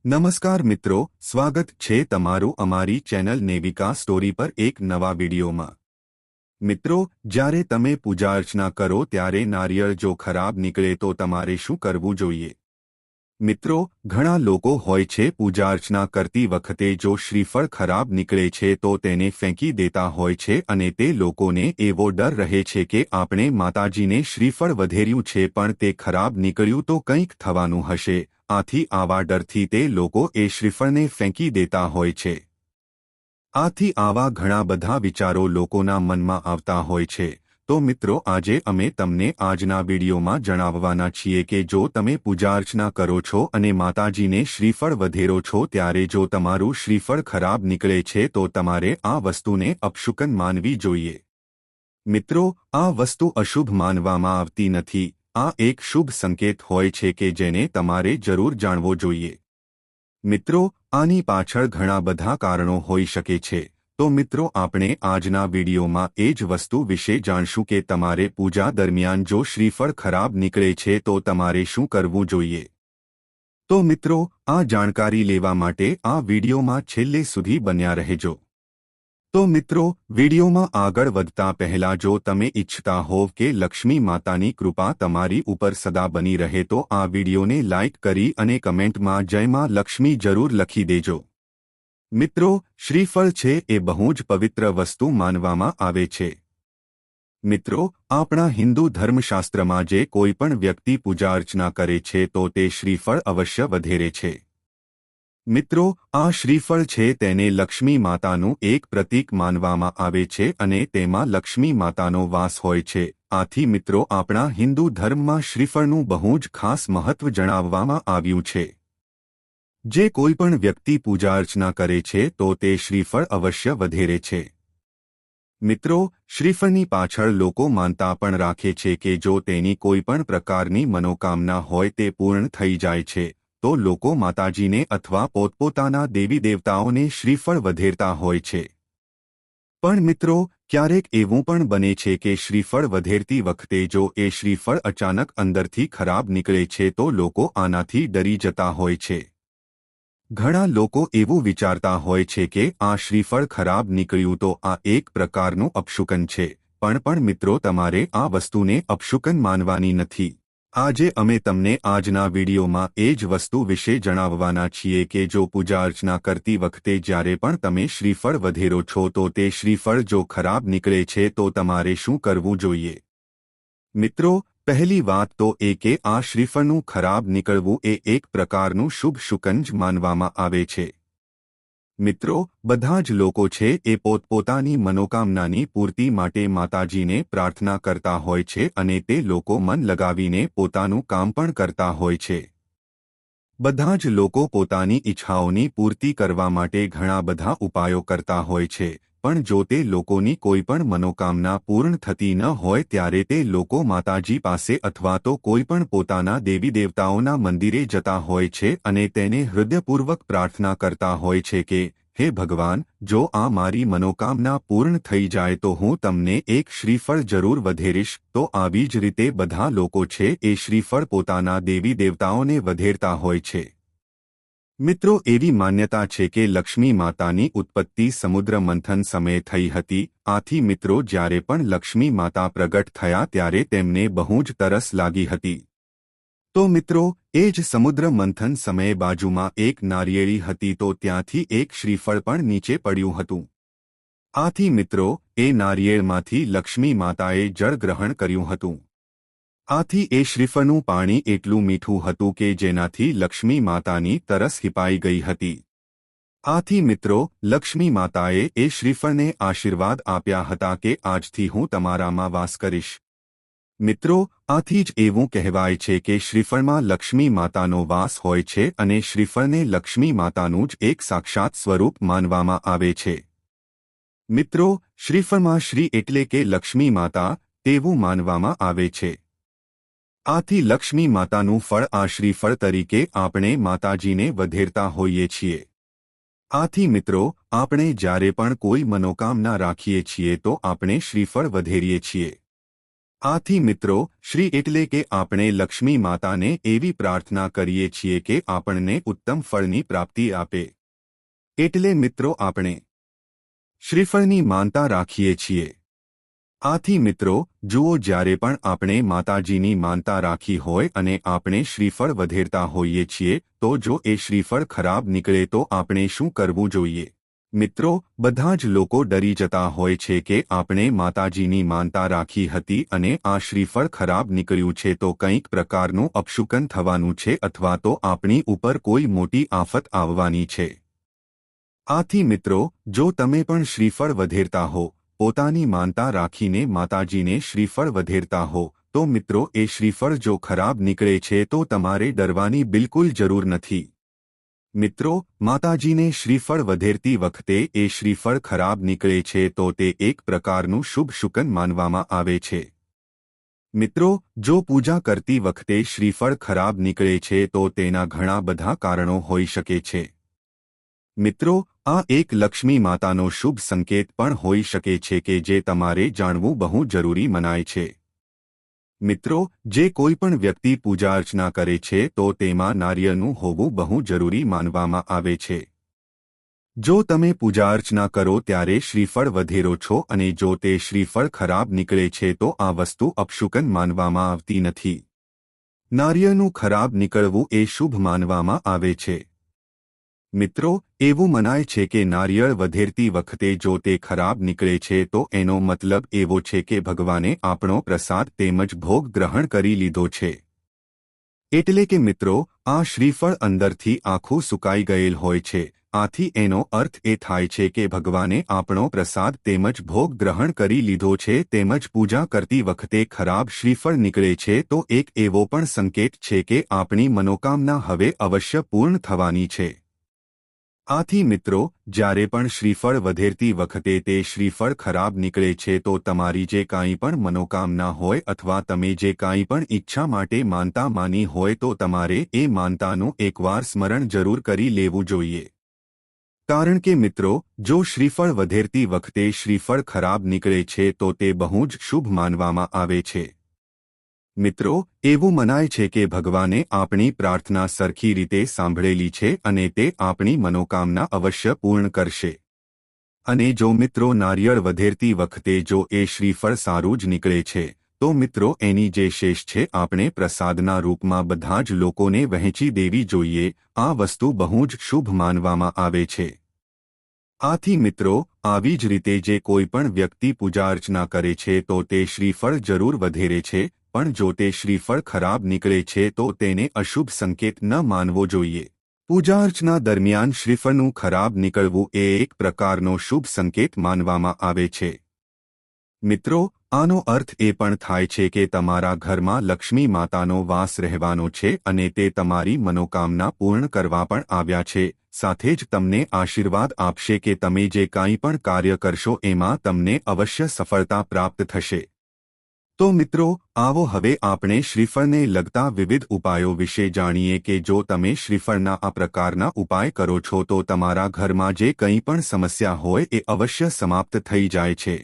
નમસ્કાર મિત્રો, સ્વાગત છે તમારું અમારી ચેનલ નેવિકા સ્ટોરી પર એક નવા વિડીયોમાં। મિત્રો, જ્યારે તમે પૂજા અર્ચના કરો ત્યારે નારિયેળ જો ખરાબ નીકળે તો તમારે શું કરવું જોઈએ? મિત્રો, ઘણા લોકો હોય છે પૂજા અર્ચના કરતી વખતે જો શ્રીફળ ખરાબ નીકળે છે તો તેને ફેંકી દેતા હોય છે અને તે લોકોને એવો ડર રહે છે કે આપણે માતાજીને શ્રીફળ વધેર્યું છે પણ તે ખરાબ નીકળ્યું તો કંઈક થવાનું હશે। આથી આવા ડરથી તે લોકો એ શ્રીફળને ફેંકી દેતા હોય છે। આથી આવા ઘણા બધા વિચારો લોકોના મનમાં આવતા હોય છે। તો મિત્રો, આજે અમે તમને આજના વિડીયોમાં જણાવવાના છીએ કે જો તમે પૂજા અર્ચના કરો છો અને માતાજીને શ્રીફળ વધેરો છો ત્યારે જો તમારું શ્રીફળ ખરાબ નીકળે છે તો તમારે આ વસ્તુને અપશુકન માનવી જોઈએ। મિત્રો, આ વસ્તુ અશુભ માનવામાં આવતી નથી। આ એક શુભ સંકેત હોય છે કે જેને તમારે જરૂર જાણવો જોઈએ। મિત્રો, આની પાછળ ઘણા બધા કારણો હોઈ શકે છે। તો મિત્રો, આપણે આજના વિડીયોમાં એ જ વસ્તુ વિશે જાણશું કે તમારે પૂજા દરમિયાન જો શ્રીફળ ખરાબ નીકળે છે તો તમારે શું કરવું જોઈએ। તો મિત્રો, આ જાણકારી લેવા માટે આ વિડીયોમાં છેલ્લે સુધી બન્યા રહેજો। તો મિત્રો, વિડીયોમાં આગળ વધતા પહેલા જો તમે ઈચ્છતા હોવ કે લક્ષ્મી માતાની કૃપા તમારી ઉપર સદા બની રહે તો આ વિડીયોને લાઇક કરી અને કમેન્ટમાં જય માં લક્ષ્મી જરૂર લખી દેજો। મિત્રો, શ્રીફળ છે એ બહુ જ પવિત્ર વસ્તુ માનવામાં આવે છે। મિત્રો, આપણા હિન્દુ ધર્મશાસ્ત્રમાં જે કોઈ પણ વ્યક્તિ પૂજા અર્ચના કરે છે તો તે શ્રીફળ અવશ્ય વધેરે છે। મિત્રો, આ શ્રીફળ છે તેને લક્ષ્મી માતાનું એક પ્રતીક માનવામાં આવે છે અને તેમાં લક્ષ્મી માતાનો વાસ હોય છે। આથી મિત્રો, આપણા હિન્દુ ધર્મમાં શ્રીફળનું બહુ જ ખાસ મહત્વ જણાવવામાં આવ્યું છે। જે કોઈ પણ વ્યક્તિ પૂજા અર્ચના કરે છે તો તે શ્રીફળ અવશ્ય વધેરે છે। મિત્રો, શ્રીફળની પાછળ લોકો માનતા પણ રાખે છે કે જો તેની કોઈ પણ પ્રકારની મનોકામના હોય તે પૂર્ણ થઈ જાય છે તો લોકો માતાજીને અથવા પોતપોતાના દેવી દેવતાઓને શ્રીફળ વધેરતા હોય છે। પણ મિત્રો, ક્યારેક એવું પણ બને છે કે શ્રીફળ વધેરતી વખતે જો એ શ્રીફળ અચાનક અંદરથી ખરાબ નીકળે છે તો લોકો આનાથી ડરી જતા હોય છે। ઘણા લોકો એવું વિચારતા હોય છે કે આ શ્રીફળ ખરાબ નીકળ્યું તો આ એક પ્રકારનું અપશુકન છે। પણ મિત્રો, તમારે આ વસ્તુને અપશુકન માનવાની નથી। આજે અમે તમને આજના વિડીયોમાં એ જ વસ્તુ વિશે જણાવવાના છીએ કે જો પૂજા અર્ચના કરતી વખતે જ્યારે પણ તમે શ્રીફળ વધેરો છો તો તે શ્રીફળ જો ખરાબ નીકળે છે તો તમારે શું કરવું જોઈએ। મિત્રો, પહેલી વાત તો એ કે આ શ્રીફળનું ખરાબ નીકળવું એ એક પ્રકારનું શુભ શુકન જ માનવામાં આવે છે। મિત્રો, બધા જ લોકો છે એ પોતપોતાની મનોકામનાની પૂર્તિ માટે માતાજીને પ્રાર્થના કરતા હોય છે અને તે લોકો મન લગાવીને પોતાનું કામ પણ કરતા હોય છે। બધા જ લોકો પોતાની ઈચ્છાઓની પૂર્તિ કરવા માટે ઘણા બધા ઉપાયો કરતા હોય છે। પણ જો તે લોકોની કોઈ પણ મનોકામના પૂર્ણ થતી ન હોય ત્યારે તે લોકો માતાજી પાસે અથવા તો કોઈ પણ પોતાના દેવી દેવતાઓના મંદિરે જતા હોય છે અને તેને હૃદયપૂર્વક પ્રાર્થના કરતા હોય છે કે હે ભગવાન, જો આ મારી મનોકામના પૂર્ણ થઈ જાય તો હું તમને એક શ્રીફળ જરૂર વધેરીશ। તો આવી જ રીતે બધા લોકો છે એ શ્રીફળ પોતાના દેવી દેવતાઓને વધેરતા હોય છે। મિત્રો, એવી માન્યતા છે કે લક્ષ્મી માતાની ઉત્પત્તિ સમુદ્ર મંથન સમયે થઈ હતી। આથી મિત્રો, જ્યારે પણ લક્ષ્મી માતા પ્રગટ થયા ત્યારે તેમને બહુ જ તરસ લાગી હતી। તો મિત્રો, એ જ સમુદ્ર મંથન સમયે બાજુમાં એક નારિયેળી હતી તો ત્યાંથી એક શ્રીફળ પણ નીચે પડ્યું હતું। આથી મિત્રો, એ નારિયેળમાંથી લક્ષ્મી માતાએ જળ ગ્રહણ કર્યું હતું। આથી એ શ્રીફળનું પાણી એટલું મીઠું હતું કે જેનાથી લક્ષ્મી માતાની તરસ હિપાઈ ગઈ હતી। આથી મિત્રો, લક્ષ્મી માતાએ એ શ્રીફળને આશીર્વાદ આપ્યા હતા કે આજથી હું તમારામાં વાસ કરીશ। મિત્રો, આથી જ એવું કહેવાય છે કે શ્રીફળમાં લક્ષ્મી માતાનો વાસ હોય છે અને શ્રીફળને લક્ષ્મી માતાનું જ એક સાક્ષાત સ્વરૂપ માનવામાં આવે છે। મિત્રો, શ્રીફળમાં શ્રી એટલે કે લક્ષ્મી માતા તેવું માનવામાં આવે છે। આથી લક્ષ્મી માતાનું ફળ આ શ્રીફળ તરીકે આપણે માતાજીને વધેરતા હોઈએ છીએ। આથી મિત્રો, આપણે જ્યારે પણ કોઈ મનોકામના રાખીએ છીએ તો આપણે શ્રીફળ વધેરીએ છીએ। આથી મિત્રો શ્રી એટલે કે આપણે લક્ષ્મી માતાને એવી પ્રાર્થના કરીએ છીએ કે આપણને ઉત્તમ ફળની પ્રાપ્તિ આપે. એટલે મિત્રો આપણે શ્રીફળની માનતા રાખીએ છીએ. આથી મિત્રો જુઓ, જ્યારે પણ આપણે માતાજીની માનતા રાખી હોય અને આપણે શ્રીફળ વધેરતા હોઈએ છીએ તો જો એ શ્રીફળ ખરાબ નીકળે તો આપણે શું કરવું જોઈએ? મિત્રો બધા જ લોકો ડરી જતા હોય છે કે આપણે માતાજીની માનતા રાખી હતી અને આ શ્રીફળ ખરાબ નીકળ્યું છે તો કંઈક પ્રકારનું અપશુકન થવાનું છે અથવા તો આપણી ઉપર કોઈ મોટી આફત આવવાની છે. આથી મિત્રો જો તમે પણ શ્રીફળ વધેરતા હો, પોતાની માનતા રાખીને માતાજીને શ્રીફળ વધેરતા હો તો મિત્રો એ શ્રીફળ જો ખરાબ નીકળે છે તો તમારે ડરવાની બિલકુલ જરૂર નથી. મિત્રો માતાજીને શ્રીફળ વધેરતી વખતે એ શ્રીફળ ખરાબ નીકળે છે તો તે એક પ્રકારનું શુભ શુકન માનવામાં આવે છે. મિત્રો જો પૂજા કરતી વખતે શ્રીફળ ખરાબ નીકળે છે તો તેના ઘણા બધા કારણો હોઈ શકે છે. મિત્રો આ એક લક્ષ્મી માતાનો શુભ સંકેત પણ હોઈ શકે છે કે જે તમારે જાણવું બહુ જરૂરી મનાય છે. મિત્રો જે કોઈ પણ વ્યક્તિ પૂજા અર્ચના કરે છે તો તેમાં નારિયેળનું હોવું બહુ જરૂરી માનવામાં આવે છે. જો તમે પૂજા અર્ચના કરો ત્યારે શ્રીફળ વધેરો છો અને જો તે શ્રીફળ ખરાબ નીકળે છે તો આ વસ્તુ અપશુકન માનવામાં આવતી નથી. નારિયેળનું ખરાબ નીકળવું એ શુભ માનવામાં આવે છે. મિત્રો એવું મનાય છે કે નારિયેળ વધેરતી વખતે જો તે ખરાબ નીકળે છે તો એનો મતલબ એવો છે કે ભગવાને આપણો પ્રસાદ તેમજ ભોગ ગ્રહણ કરી લીધો છે. એટલે કે મિત્રો આ શ્રીફળ અંદરથી આખું સુકાઈ ગયેલ હોય છે. આથી એનો અર્થ એ થાય છે કે ભગવાને આપણો પ્રસાદ તેમજ ભોગ ગ્રહણ કરી લીધો છે. તેમજ પૂજા કરતી વખતે ખરાબ શ્રીફળ નીકળે છે તો એક એવો પણ સંકેત છે કે આપણી મનોકામના હવે અવશ્ય પૂર્ણ થવાની છે. આથી મિત્રો જ્યારે પણ શ્રીફળ વધેરતી વખતે તે શ્રીફળ ખરાબ નીકળે છે તો તમારી જે કાંઈ પણ મનોકામના હોય અથવા તમે જે કાંઈ પણ ઈચ્છા માટે માનતા માની હોય તો તમારે એ માનતાનું એકવાર સ્મરણ જરૂર કરી લેવું જોઈએ. કારણ કે મિત્રો જો શ્રીફળ વધેરતી વખતે શ્રીફળ ખરાબ નીકળે છે તો તે બહુ જ શુભ માનવામાં આવે છે. મિત્રો એવું મનાય છે કે ભગવાને આપણી પ્રાર્થના સરખી રીતે સાંભળેલી છે અને તે આપણી મનોકામના અવશ્ય પૂર્ણ કરશે. અને જો મિત્રો નારિયેળ વધેરતી વખતે જો એ શ્રીફળ સારું જ નીકળે છે તો મિત્રો એની જે શેષ છે આપણે પ્રસાદના રૂપમાં બધા જ લોકોને વહેંચી દેવી જોઈએ. આ વસ્તુ બહુ જ શુભ માનવામાં આવે છે. આથી મિત્રો આવી જ રીતે જે કોઈ પણ વ્યક્તિ પૂજા અર્ચના કરે છે તો તે શ્રીફળ જરૂર વધેરે છે, પણ જો તે શ્રીફળ ખરાબ નીકળે છે તો તેને અશુભ સંકેત ન માનવો જોઈએ. પૂજા અર્ચના દરમિયાન શ્રીફળનું ખરાબ નીકળવું એ એક પ્રકારનો શુભ સંકેત માનવામાં આવે છે. મિત્રો આનો અર્થ એ પણ થાય છે કે તમારા ઘરમાં લક્ષ્મી માતાનો વાસ રહેવાનો છે અને તે તમારી મનોકામના પૂર્ણ કરવા પણ આવ્યા છે. સાથે જ તમને આશીર્વાદ આપશે કે તમે જે કાંઈ પણ કાર્ય કરશો એમાં તમને અવશ્ય સફળતા પ્રાપ્ત થશે. તો મિત્રો આવો હવે આપણે શ્રીફળને લગતા વિવિધ ઉપાયો વિશે જાણીએ કે જો તમે શ્રીફળના આ પ્રકારના ઉપાય કરો છો તો તમારા ઘરમાં જે કંઈ પણ સમસ્યા હોય એ અવશ્ય સમાપ્ત થઈ જાય છે.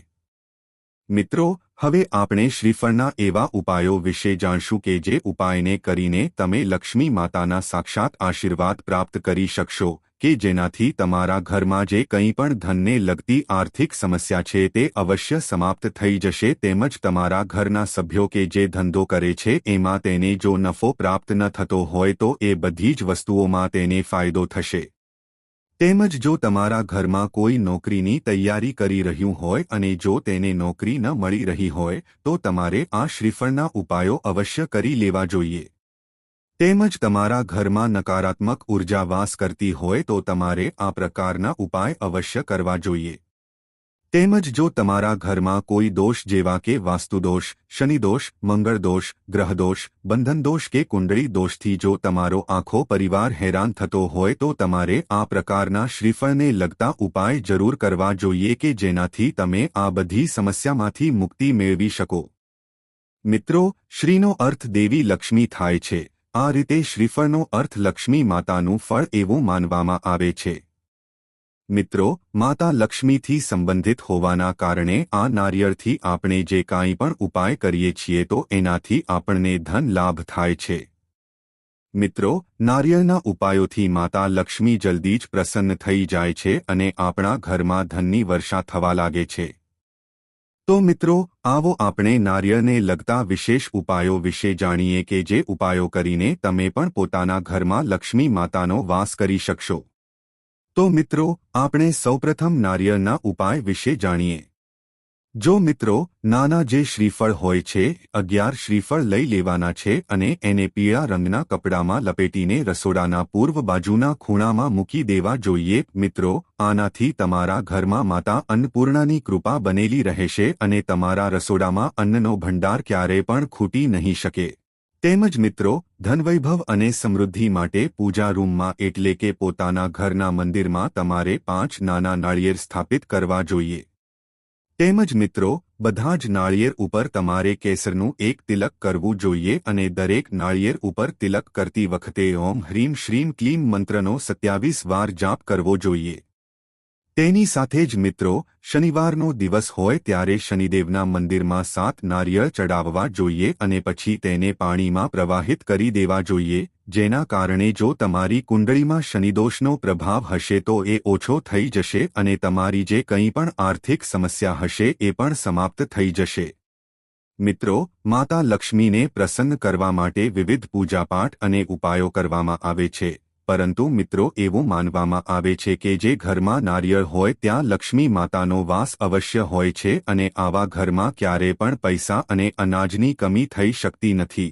મિત્રો હવે આપણે શ્રીફળના એવા ઉપાયો વિશે જાણશું કે જે ઉપાયને કરીને તમે લક્ષ્મી માતાના સાક્ષાત આશીર્વાદ પ્રાપ્ત કરી શકશો કે જેનાથી તમારા ઘરમાં જે કંઈ પણ ધનને લગતી આર્થિક સમસ્યા છે તે અવશ્ય સમાપ્ત થઈ જશે. તેમજ તમારા ઘરના સભ્યો કે જે ધંધો કરે છે એમાં તેને જો નફો પ્રાપ્ત ન થતો હોય તો એ બધી જ વસ્તુઓમાં તેને ફાયદો થશે. તેમજ જો તમારા ઘરમાં કોઈ નોકરીની તૈયારી કરી રહ્યું હોય અને જો તેને નોકરી ન મળી રહી હોય તો તમારે આ શ્રીફળના ઉપાયો અવશ્ય કરી લેવા જોઈએ. તેમજ તમારા ઘરમાં નકારાત્મક ઉર્જા વાસ કરતી હોય તો તમારે આ પ્રકારના ઉપાય અવશ્ય કરવા જોઈએ. તેમજ જો તમારા ઘરમાં કોઈ દોષ જેવા કે વાસ્તુદોષ, શનિદોષ, મંગળદોષ, ગ્રહદોષ, બંધનદોષ કે કુંડળી દોષથી જો તમારો આખો પરિવાર હેરાન થતો હોય તો તમારે આ પ્રકારના શ્રીફળને લગતા ઉપાય જરૂર કરવા જોઈએ કે જેનાથી તમે આ બધી સમસ્યામાંથી મુક્તિ મેળવી શકો. મિત્રો શ્રીનો અર્થ દેવી લક્ષ્મી થાય છે. આ રીતે શ્રીફળનો અર્થ લક્ષ્મી માતાનું ફળ એવું માનવામાં આવે છે. મિત્રો, માતા લક્ષ્મીથી સંબંધિત હોવાના કારણે આ નારિયેળથી આપણે જે કાંઈ પણ ઉપાય કરીએ છીએ તો એનાથી આપણને ધન લાભ થાય છે. મિત્રો, નારિયેળના ઉપાયોથી માતા લક્ષ્મી જલ્દી જ પ્રસન્ન થઈ જાય છે અને આપણા ઘરમાં ધનની વર્ષા થવા લાગે છે. તો મિત્રો, આવો આપણે નારિયેળને લગતા વિશેષ ઉપાયો વિશે જાણીએ કે જે ઉપાયો કરીને તમે પણ પોતાના ઘરમાં લક્ષ્મી માતાનો વાસ કરી શકશો. તો મિત્રો, આપણે સૌપ્રથમ નારિયેળના ઉપાય વિશે જાણીએ. જો મિત્રો, નાના જે શ્રીફળ હોય છે, 11 શ્રીફળ લઈ લેવાના છે અને એને પીળા રંગના કપડામાં લપેટીને રસોડાના પૂર્વ બાજુના ખૂણામાં મૂકી દેવા જોઈએ. મિત્રો, આનાથી તમારા ઘરમાં માતા અન્નપૂર્ણાની કૃપા બનેલી રહેશે અને તમારા રસોડામાં અન્નનો ભંડાર ક્યારેય પણ ખૂટી નહીં શકે. તેમજ મિત્રો, ધનવૈભવ અને સમૃદ્ધિ માટે પૂજા રૂમમાં એટલે કે પોતાના ઘરના મંદિરમાં તમારે 5 નાના નાળિયેર સ્થાપિત કરવા જોઈએ. તેમજ મિત્રો, બધા જ નાળિયેર ઉપર તમારે કેસરનું એક તિલક કરવું જોઈએ અને દરેક નાળિયેર ઉપર તિલક કરતી વખતે ઓમ હ્રીમ શ્રીમ ક્લીમ મંત્રનો 27 વાર જાપ કરવો જોઈએ. તેની સાથે જ મિત્રો, શનિવારનો દિવસ હોય ત્યારે શનિદેવના મંદિરમાં 7 નારિયેળ ચડાવવા જોઈએ અને પછી તેને પાણીમાં પ્રવાહિત કરી દેવા જોઈએ, જેના કારણે જો તમારી કુંડળીમાં શનિદોષનો પ્રભાવ હશે તો એ ઓછો થઈ જશે અને તમારી જે કંઈ પણ આર્થિક સમસ્યા હશે એ પણ સમાપ્ત થઈ જશે. મિત્રો, માતા લક્ષ્મીને પ્રસન્ન કરવા માટે વિવિધ પૂજાપાઠ અને ઉપાયો કરવામાં આવે છે. પરંતુ મિત્રો, એવું માનવામાં આવે છે કે જે ઘરમાં નારિયેળ હોય ત્યાં લક્ષ્મી માતાનો વાસ અવશ્ય હોય છે અને આવા ઘરમાં ક્યારેય પણ પૈસા અને અનાજની કમી થઈ શકતી નથી.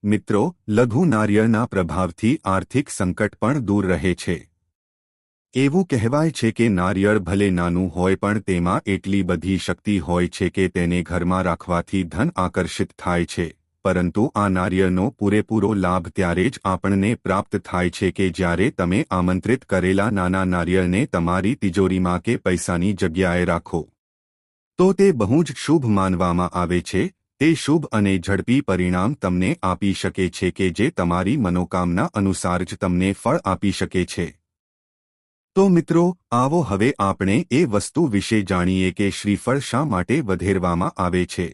મિત્રો, લઘુ નારિયેળના પ્રભાવથી આર્થિક સંકટ પણ દૂર રહે છે. એવું કહેવાય છે કે નારિયેળ ભલે નાનું હોય પણ તેમાં એટલી બધી શક્તિ હોય છે કે તેને ઘરમાં રાખવાથી ધન આકર્ષિત થાય છે. પરંતુ આ નારિયેળનો પૂરેપૂરો લાભ ત્યારે જ આપણને પ્રાપ્ત થાય છે કે જ્યારે તમે આમંત્રિત કરેલા નાના નારિયેળને તમારી તિજોરીમાં કે પૈસાની જગ્યાએ રાખો. તો તે બહુ જ શુભ માનવામાં આવે છે. તે શુભ અને ઝડપી પરિણામ તમને આપી શકે છે કે જે તમારી મનોકામના અનુસાર જ તમને ફળ આપી શકે છે. તો મિત્રો, આવો હવે આપણે એ વસ્તુ વિશે જાણીએ કે શ્રીફળ શા માટે વધેરવામાં આવે છે.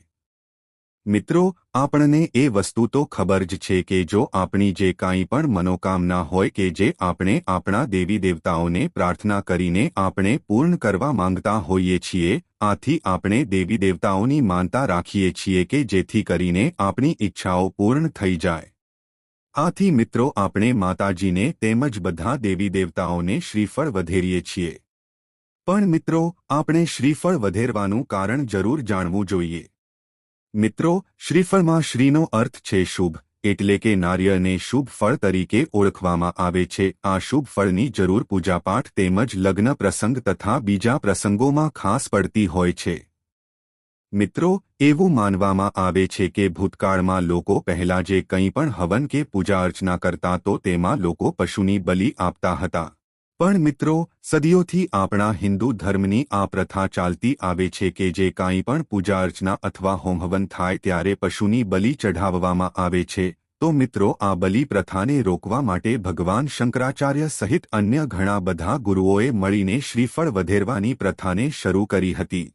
મિત્રો, આપણને એ વસ્તુ તો ખબર જ છે કે જો આપણી જે કાંઈ પણ મનોકામના હોય કે જે આપણે આપણા દેવી દેવતાઓને પ્રાર્થના કરીને આપણે પૂર્ણ કરવા માંગતા હોઈએ છીએ, આથી આપણે દેવી દેવતાઓની માનતા રાખીએ છીએ કે જેથી કરીને આપણી ઈચ્છાઓ પૂર્ણ થઈ જાય. આથી મિત્રો, આપણે માતાજીને તેમજ બધા દેવી દેવતાઓને શ્રીફળ વધેરીએ છીએ. પણ મિત્રો, આપણે શ્રીફળ વધેરવાનું કારણ જરૂર જાણવું જોઈએ. મિત્રો, શ્રીફળમાં શ્રીનો અર્થ છે શુભ, એટલે કે નારિયેળને શુભ ફળ તરીકે ઓળખવામાં આવે છે. આ શુભ ફળની જરૂર પૂજાપાઠ તેમજ લગ્ન પ્રસંગ તથા બીજા પ્રસંગોમાં ખાસ પડતી હોય છે. મિત્રો, એવું માનવામાં આવે છે કે ભૂતકાળમાં લોકો પહેલા જે કંઈ પણ હવન કે પૂજા અર્ચના કરતા તો તેમાં લોકો પશુની બલિ આપતા હતા. પણ મિત્રો, સદીઓથી આપણા હિન્દુ ધર્મની આ પ્રથા ચાલતી આવે છે કે જે કાંઈ પણ પૂજા અર્ચના અથવા હોમહવન થાય ત્યારે પશુની બલિ ચઢાવવામાં આવે છે. તો મિત્રો, આ બલિ પ્રથાને રોકવા માટે ભગવાન શંકરાચાર્ય સહિત અન્ય ઘણા બધા ગુરુઓએ મળીને શ્રીફળ વધેરવાની પ્રથાને શરૂ કરી હતી.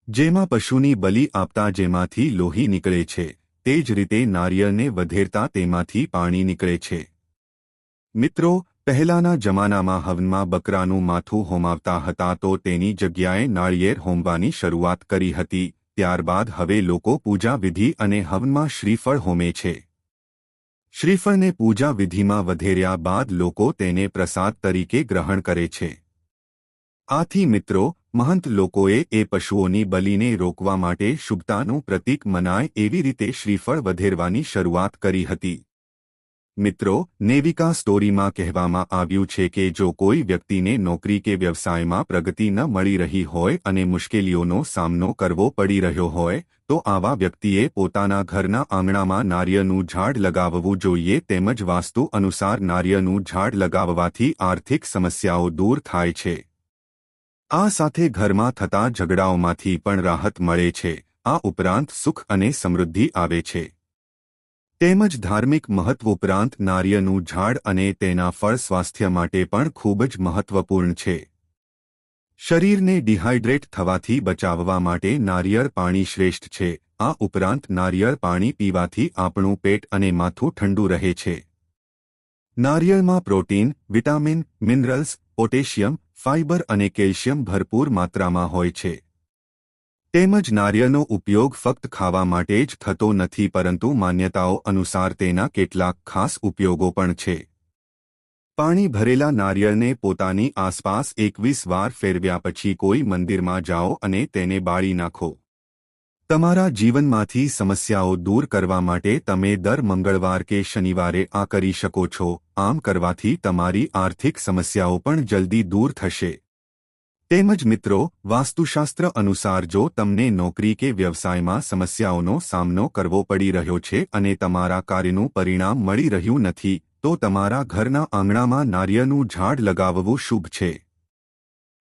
જેમાં પશુની બલિ આપતા જેમાંથી લોહી નીકળે છે, તે જ રીતે નારિયેળને વધેરતા તેમાંથી પાણી નીકળે છે. મિત્રો, પહેલાના જમાનામાં હવનમાં બકરાનું માથું હોમાવતા હતા તો તેની જગ્યાએ નાળિયેર હોમવાની શરૂઆત કરી હતી. ત્યારબાદ હવે લોકો પૂજા વિધિ અને હવનમાં શ્રીફળ હોમે છે. શ્રીફળને પૂજા વિધિમાં વધેર્યા બાદ લોકો તેને પ્રસાદ તરીકે ગ્રહણ કરે છે. આથી મિત્રો, મહંત લોકોએ એ પશુઓની બલિને રોકવા માટે શુભતાનું પ્રતીક મનાય એવી રીતે શ્રીફળ વધેરવાની શરૂઆત કરી હતી. મિત્રો, નેવિકા સ્ટોરીમાં કહેવામાં આવ્યું છે કે જો કોઈ વ્યક્તિને નોકરી કે વ્યવસાયમાં પ્રગતિ ન મળી રહી હોય અને મુશ્કેલીઓનો સામનો કરવો પડી રહ્યો હોય તો આવા વ્યક્તિએ પોતાના ઘરના આંગણામાં નારિયેળનું ઝાડ લગાવવું જોઈએ. તેમજ વાસ્તુ અનુસાર નારિયેળનું ઝાડ લગાવવાથી આર્થિક સમસ્યાઓ દૂર થાય છે. આ સાથે ઘરમાં થતા ઝઘડાઓમાંથી પણ રાહત મળે છે. આ ઉપરાંત સુખ અને સમૃદ્ધિ આવે છે. તેમજ ધાર્મિક મહત્વ ઉપરાંત નારિયેળનું ઝાડ અને તેના ફળ સ્વાસ્થ્ય માટે પણ ખૂબ જ મહત્વપૂર્ણ છે. શરીરને ડિહાઇડ્રેટ થવાથી બચાવવા માટે નારિયેળ પાણી શ્રેષ્ઠ છે. આ ઉપરાંત નારિયેળ પાણી પીવાથી આપણું પેટ અને માથું ઠંડુ રહે છે. નારિયેળમાં protein, vitamin, minerals, potassium, fibre અને કેલ્શિયમ ભરપૂર માત્રામાં હોય છે. તેમજ નારિયેળનો ઉપયોગ ફક્ત ખાવા માટે જ થતો નથી પરંતુ માન્યતાઓ અનુસાર તેના કેટલાક ખાસ ઉપયોગો પણ છે. પાણી ભરેલા નારિયેળને પોતાની આસપાસ 21 વાર ફેરવ્યા પછી કોઈ મંદિરમાં જાઓ અને તેને બાળી નાખો. તમારા જીવનમાંથી સમસ્યાઓ દૂર કરવા માટે તમે દર મંગળવાર કે શનિવારે આ કરી શકો છો. આમ કરવાથી તમારી આર્થિક સમસ્યાઓ પણ જલ્દી દૂર થશે. તેમજ મિત્રો, વાસ્તુશાસ્ત્ર અનુસાર જો તમને નોકરી કે વ્યવસાયમાં સમસ્યાઓનો સામનો કરવો પડી રહ્યો છે અને તમારા કાર્યનું પરિણામ મળી રહ્યું નથી, તો તમારા ઘરના આંગણામાં નારિયેળનું ઝાડ લગાવવું શુભ છે.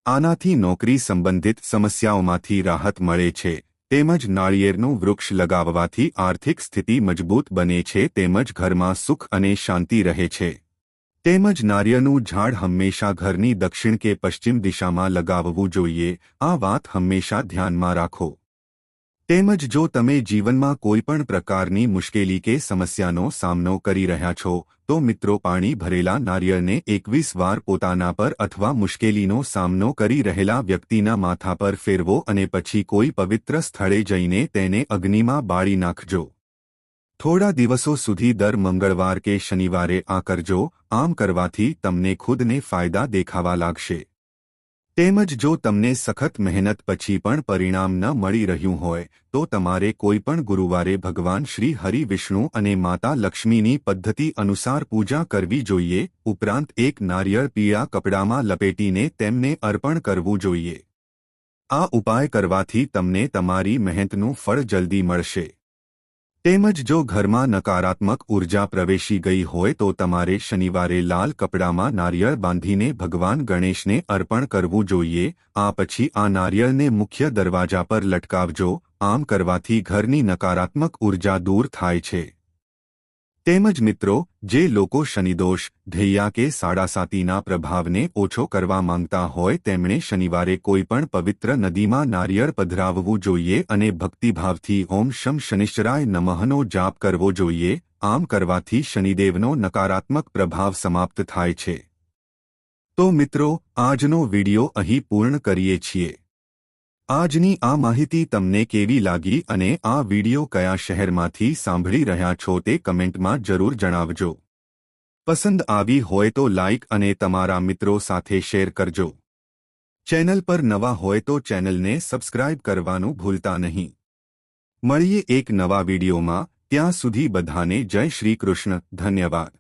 આનાથી નોકરી સંબંધિત સમસ્યાઓમાંથી રાહત મળે છે. તેમજ નાળિયેરનું વૃક્ષ લગાવવાથી આર્થિક સ્થિતિ મજબૂત બને છે તેમજ ઘરમાં સુખ અને શાંતિ રહે છે. તેમજ નારિયેળનું ઝાડ હંમેશા ઘરની દક્ષિણ કે પશ્ચિમ દિશામાં લગાવવું જોઈએ. આ વાત હંમેશા ધ્યાનમાં રાખો. તેમજ જો તમે જીવનમાં કોઈપણ પ્રકારની મુશ્કેલી કે સમસ્યાનો સામનો કરી રહ્યા છો, તો મિત્રો પાણી ભરેલા નારિયેળને 21 વાર પોતાના પર અથવા મુશ્કેલીનો સામનો કરી રહેલા વ્યક્તિના માથા પર ફેરવો અને પછી કોઈ પવિત્ર સ્થળે જઈને તેને અગ્નિમાં બાળી નાખજો. થોડા દિવસો સુધી દર મંગળવાર કે શનિવારે આ કરજો. આમ કરવાથી તમને ખુદને ફાયદા દેખાવા લાગશે. તેમજ જો તમને સખત મહેનત પછી પણ પરિણામ ન મળી રહ્યું હોય, તો તમારે કોઈપણ ગુરુવારે ભગવાન શ્રી હરિ, વિષ્ણુ અને માતા લક્ષ્મીની પદ્ધતિ અનુસાર પૂજા કરવી જોઈએ. ઉપરાંત એક નારિયેળ પીળા કપડામાં લપેટીને તેમને અર્પણ કરવું જોઈએ. આ ઉપાય કરવાથી તમને તમારી મહેનતનું ફળ જલ્દી મળશે. તેમજ જો ઘરમાં નકારાત્મક ઉર્જા પ્રવેશી ગઈ હોય તો તમારે શનિવારે લાલ કપડામાં નારિયેળ બાંધીને ભગવાન ગણેશને અર્પણ કરવું જોઈએ. આ પછી આ નારિયેળને મુખ્ય દરવાજા પર લટકાવજો. આમ કરવાથી ઘરની નકારાત્મક ઉર્જા દૂર થાય છે. તેમજ મિત્રો, જે લોકો શનિદોષ, ધૈયા કે સાડાસાતીના પ્રભાવને ઓછો કરવા માંગતા હોય તેમણે શનિવારે કોઈપણ પવિત્ર નદીમાં નારિયેળ પધરાવવું જોઈએ અને ભક્તિભાવથી ઓમ શમ શનિશ્ચરાય નમઃનો જાપ કરવો જોઈએ. આમ કરવાથી શનિદેવનો નકારાત્મક પ્રભાવ સમાપ્ત થાય છે. તો મિત્રો, આજનો વિડિયો અહીં પૂર્ણ કરીએ છીએ. આજની આ માહિતી તમને કેવી લાગી અને આ વિડિયો કયા શહેરમાંથી સાંભળી રહ્યા છો તે કમેન્ટમાં જરૂર જણાવજો. પસંદ આવી હોય તો લાઇક અને તમારા મિત્રો સાથે શેર કરજો. ચેનલ પર નવા હોય તો ચેનલને સબસ્ક્રાઇબ કરવાનું ભૂલતા નહીં. મળીએ એક નવા વિડિયોમાં. ત્યાં સુધી બધાને જય શ્રી કૃષ્ણ. ધન્યવાદ.